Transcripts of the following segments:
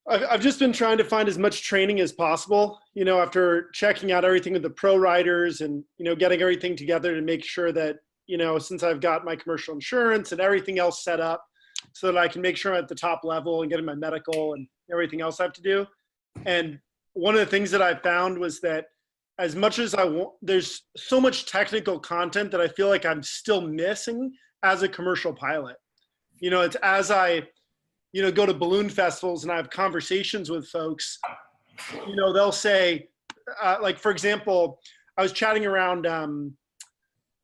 I've just been trying to find as much training as possible, after checking out everything with the pro riders and, getting everything together to make sure that, since I've got my commercial insurance and everything else set up so that I can make sure I'm at the top level and getting my medical and everything else I have to do. And one of the things that I found was that as much as I want, there's so much technical content that I feel like I'm still missing as a commercial pilot. It's as I, go to balloon festivals and I have conversations with folks, they'll say, like, for example, I was chatting around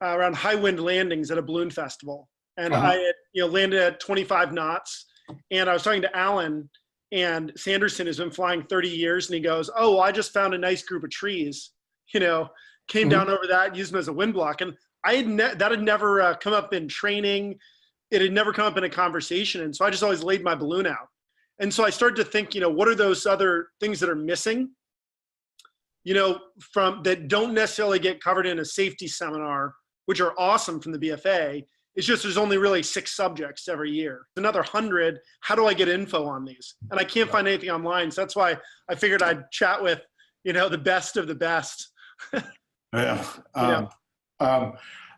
high wind landings at a balloon festival, and I had, landed at 25 knots, and I was talking to Alan, and Sanderson has been flying 30 years, and he goes, oh, well, I just found a nice group of trees, came down over that, used them as a wind block. And that had never come up in training. It had never come up in a conversation. And so I just always laid my balloon out. And so I started to think, what are those other things that are missing, from that don't necessarily get covered in a safety seminar, which are awesome from the BFA. It's just, there's only really 6 subjects every year. Another 100, how do I get info on these? And I can't find anything online. So that's why I figured I'd chat with, the best of the best. Yeah.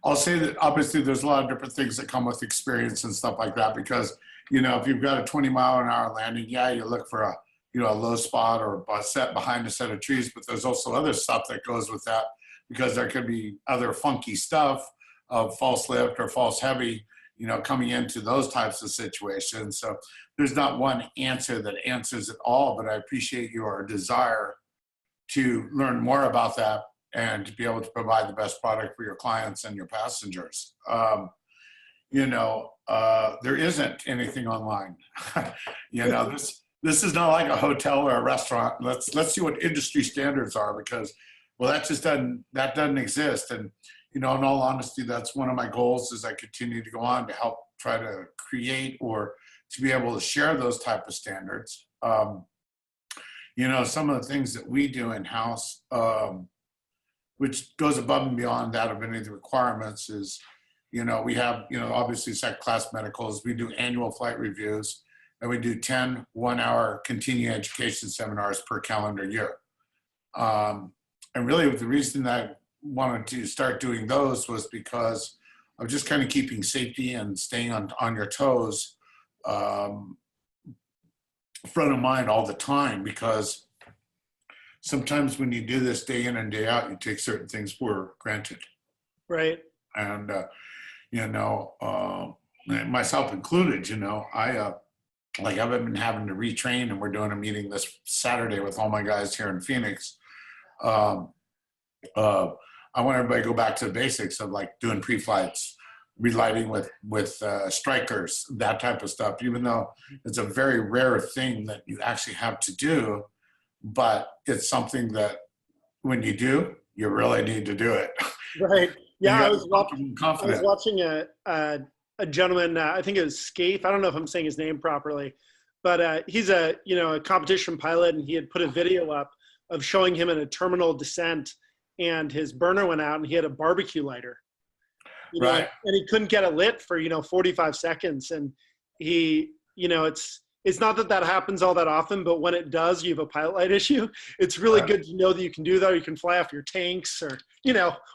I'll say that obviously there's a lot of different things that come with experience and stuff like that, because, if you've got a 20-mile-an-hour landing, yeah, you look for a low spot or a set behind a set of trees, but there's also other stuff that goes with that, because there could be other funky stuff of false lift or false heavy, coming into those types of situations. So there's not one answer that answers it all, but I appreciate your desire to learn more about that and to be able to provide the best product for your clients and your passengers. There isn't anything online. This is not like a hotel or a restaurant. Let's see what industry standards are, because, well, that doesn't exist. And, in all honesty, that's one of my goals as I continue to go on to help try to create or to be able to share those type of standards. Some of the things that we do in-house, which goes above and beyond that of any of the requirements, is, we have, obviously second class medicals, we do annual flight reviews, and we do 10 one-hour continuing education seminars per calendar year. And really the reason that I wanted to start doing those was because of just kind of keeping safety and staying on your toes front of mind all the time, because sometimes when you do this day in and day out, you take certain things for granted. Right. And, myself included, like I've been having to retrain, and we're doing a meeting this Saturday with all my guys here in Phoenix. I want everybody to go back to the basics of like doing pre-flights, relighting with strikers, that type of stuff, even though it's a very rare thing that you actually have to do, but it's something that when you do, you really need to do it. Right. Yeah, I was watching a gentleman, I think it was Scaife. I don't know if I'm saying his name properly, but he's a competition pilot, and he had put a video up of showing him in a terminal descent, and his burner went out, and he had a barbecue lighter, right, and he couldn't get it lit for 45 seconds, and he, it's not that happens all that often, but when it does, you have a pilot light issue. It's really good to know that you can do that, or you can fly off your tanks, or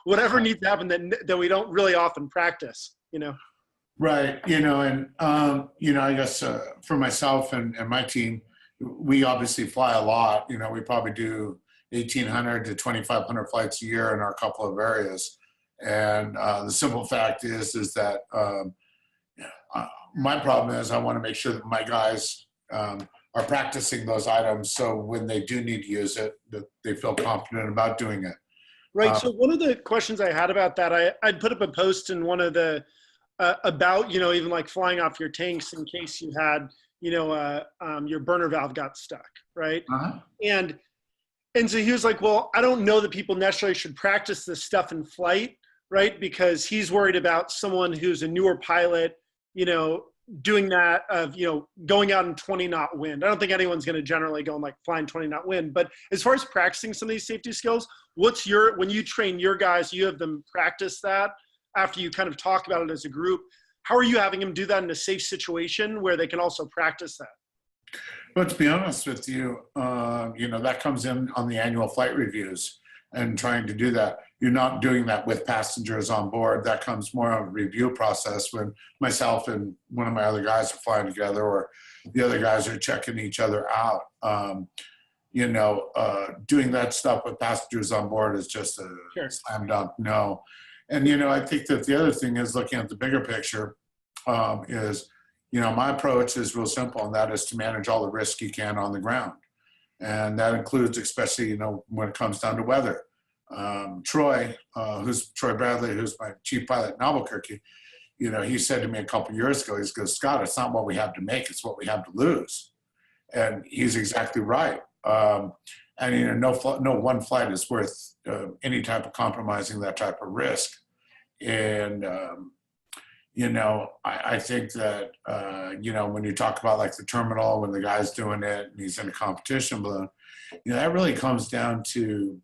whatever needs to happen that we don't really often practice. Right. And I guess for myself and my team, we obviously fly a lot. We probably do 1,800 to 2,500 flights a year in our couple of areas. And the simple fact is that my problem is I want to make sure that my guys are practicing those items, so when they do need to use it, that they feel confident about doing it. Right. So one of the questions I had about that, I'd put up a post in one of the about even like flying off your tanks in case you had your burner valve got stuck, right? And so he was like, well, I don't know that people necessarily should practice this stuff in flight, right? Because he's worried about someone who's a newer pilot, doing that of, going out in 20-knot wind. I don't think anyone's going to generally go and like flying 20-knot wind. But as far as practicing some of these safety skills, when you train your guys, you have them practice that after you kind of talk about it as a group. How are you having them do that in a safe situation where they can also practice that? But to be honest with you, that comes in on the annual flight reviews and trying to do that. You're not doing that with passengers on board. That comes more of a review process when myself and one of my other guys are flying together, or the other guys are checking each other out. Doing that stuff with passengers on board is just a Sure. slam dunk no. And, I think that the other thing is looking at the bigger picture is, my approach is real simple, and that is to manage all the risk you can on the ground. And that includes, especially, when it comes down to weather. Troy Bradley, who's my chief pilot in Albuquerque, he said to me a couple of years ago, he goes, Scott, it's not what we have to make, it's what we have to lose. And he's exactly right. No one flight is worth any type of compromising that type of risk. And, I think that, when you talk about like the terminal, when the guy's doing it and he's in a competition balloon, that really comes down to,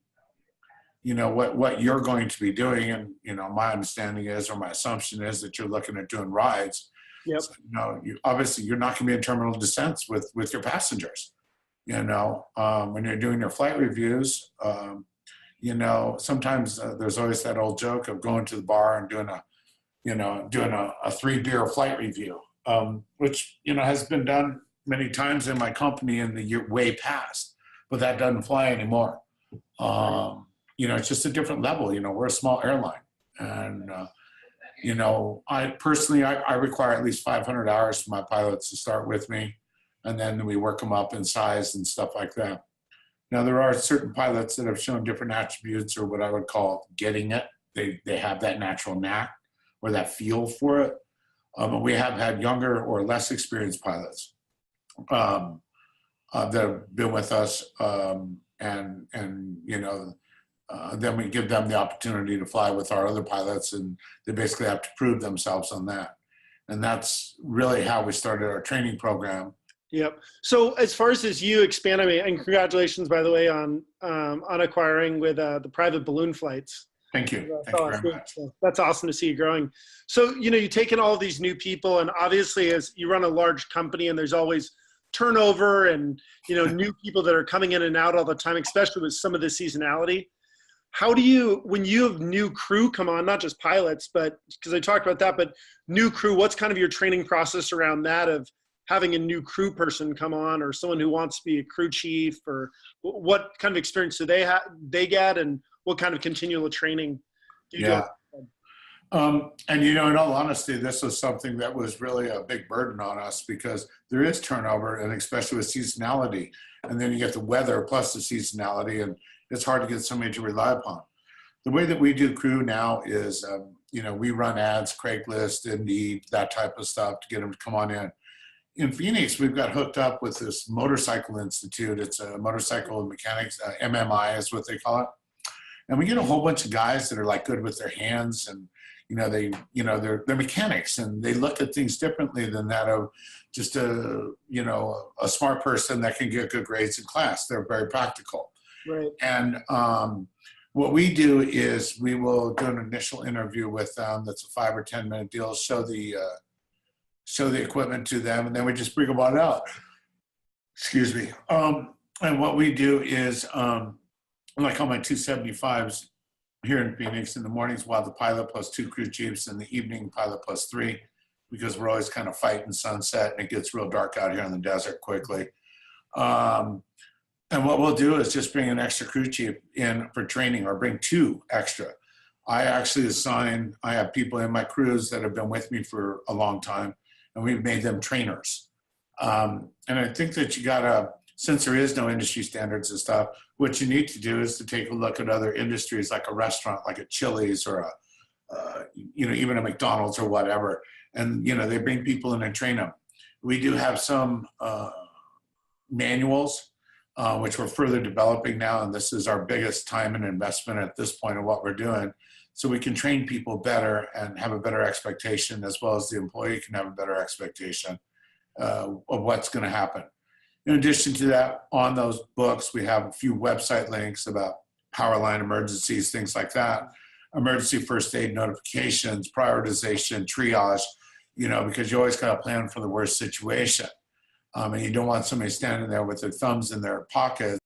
what you're going to be doing. And, my understanding is, or my assumption is, that you're looking at doing rides. Yep. So, obviously you're not going to be in terminal descents with your passengers. When you're doing your flight reviews, sometimes there's always that old joke of going to the bar and doing a 3-beer flight review, which, has been done many times in my company in the year way past, but that doesn't fly anymore. It's just a different level. We're a small airline, and, I personally, I require at least 500 hours for my pilots to start with me. And then we work them up in size and stuff like that. Now, there are certain pilots that have shown different attributes, or what I would call getting it. They have that natural knack or that feel for it. But we have had younger or less experienced pilots that have been with us. Then we give them the opportunity to fly with our other pilots, and they basically have to prove themselves on that. And that's really how we started our training program. Yep. So as far as you expand, and congratulations, by the way, on acquiring with the private balloon flights. Thank you. Thank you very much. So that's awesome to see you growing. So, you take in all of these new people, and obviously as you run a large company, and there's always turnover and, new people that are coming in and out all the time, especially with some of the seasonality. How do you, when you have new crew come on, not just pilots, but because I talked about that, but new crew, what's kind of your training process around that of having a new crew person come on, or someone who wants to be a crew chief, or what kind of experience do they get, and what kind of continual training do you do? And in all honesty, this was something that was really a big burden on us, because there is turnover, and especially with seasonality, and then you get the weather plus the seasonality, and it's hard to get somebody to rely upon. The way that we do crew now is, we run ads, Craigslist, Indeed, that type of stuff to get them to come on in. In Phoenix, we've got hooked up with this motorcycle institute. It's a motorcycle mechanics, MMI is what they call it. And we get a whole bunch of guys that are like good with their hands, and they're mechanics, and they look at things differently than that of just a smart person that can get good grades in class. They're very practical. Right. And what we do is we will do an initial interview with them. That's a 5 or 10 minute deal. Show the equipment to them, and then we just bring them on out. Excuse me. And what we do is, like on my 275s here in Phoenix, in the mornings we'll have the pilot plus 2 crew chiefs, and the evening pilot plus 3, because we're always kind of fighting sunset and it gets real dark out here in the desert quickly. And what we'll do is just bring an extra crew chief in for training, or bring 2 extra. I actually I have people in my crews that have been with me for a long time, and we've made them trainers. And I think that you gotta, since there is no industry standards and stuff, what you need to do is to take a look at other industries, like a restaurant, like a Chili's, or even a McDonald's or whatever. And, they bring people in and train them. We do have some manuals, which we're further developing now. And this is our biggest time and investment at this point of what we're doing. So we can train people better and have a better expectation, as well as the employee can have a better expectation of what's going to happen. In addition to that, on those books, we have a few website links about power line emergencies, things like that, emergency first aid notifications, prioritization, triage, because you always got to plan for the worst situation. And you don't want somebody standing there with their thumbs in their pockets